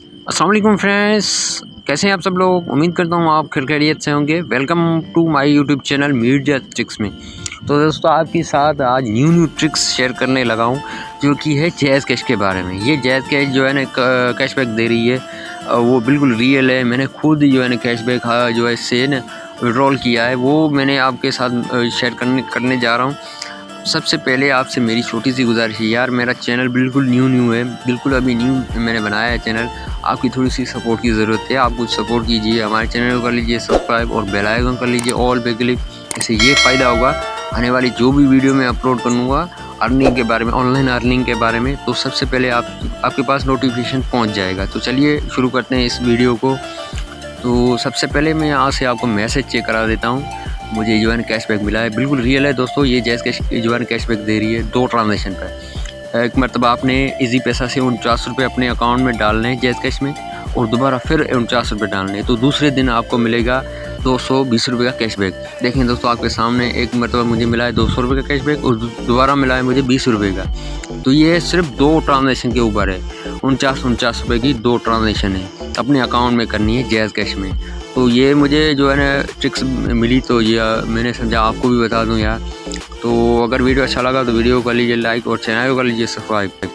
अस्सलाम वालेकुम फ्रेंड्स, कैसे हैं आप सब लोग। उम्मीद करता हूँ आप खैरियत से होंगे। Welcome to my YouTube channel media tricks में। तो दोस्तों आपके साथ आज न्यू ट्रिक्स शेयर करने लगा हूँ जो कि है जैज़ कैश के बारे में। ये जैज़ कैश जो है ना कैशबैक दे रही है, वो बिल्कुल रियल है। मैंने खुद जो है ना कैशबैक जो है इससे ना विड्रॉल किया है, वो मैंने आपके साथ शेयर करने जा रहा हूँ। सबसे पहले आपसे मेरी छोटी सी गुजारिश है यार, मेरा चैनल बिल्कुल न्यू है, बिल्कुल अभी न्यू मैंने बनाया है चैनल। आपकी थोड़ी सी सपोर्ट की ज़रूरत है, आप कुछ सपोर्ट कीजिए, हमारे चैनल को कर लीजिए सब्सक्राइब और बेल आइकन कर लीजिए ऑल पे क्लिक। इससे ये फ़ायदा होगा, आने वाली जो भी वीडियो मैं अपलोड करूँगा अर्निंग के बारे में, ऑनलाइन अर्निंग के बारे में, तो सबसे पहले आपके पास नोटिफिकेशन पहुँच जाएगा। तो चलिए शुरू करते हैं इस वीडियो को। तो सबसे पहले मैं यहाँ से आपको मैसेज चेक करा देता हूँ। मुझे जो है ना कैशबैक मिला है, बिल्कुल रियल है दोस्तों। ये जैज़ कैश जो है ना कैशबैक दे रही है 2 ट्रांजेक्शन पर। एक मरतबा आपने इजी पैसा से 49 रुपये अपने अकाउंट में डालने हैं जैज़ कैश में, और दोबारा फिर 49 रुपये डालने हैं, तो दूसरे दिन आपको मिलेगा 220 रुपये का कैशबैक। देखें दोस्तों आपके सामने, एक मरतबा मुझे मिला है 200 रुपये का कैशबैक और दोबारा मिला है मुझे 20 रुपये का। तो ये सिर्फ 2 ट्रांजेक्शन के ऊपर है। 49 रुपये की 2 ट्रांजेक्शन है, अपने अकाउंट में करनी है जैज़ कैश में। तो ये मुझे जो है ना ट्रिक्स मिली, तो ये मैंने समझा आपको भी बता दूं यार। तो अगर वीडियो अच्छा लगा तो वीडियो को कर लीजिए लाइक और चैनल को कर लीजिए सब्सक्राइब।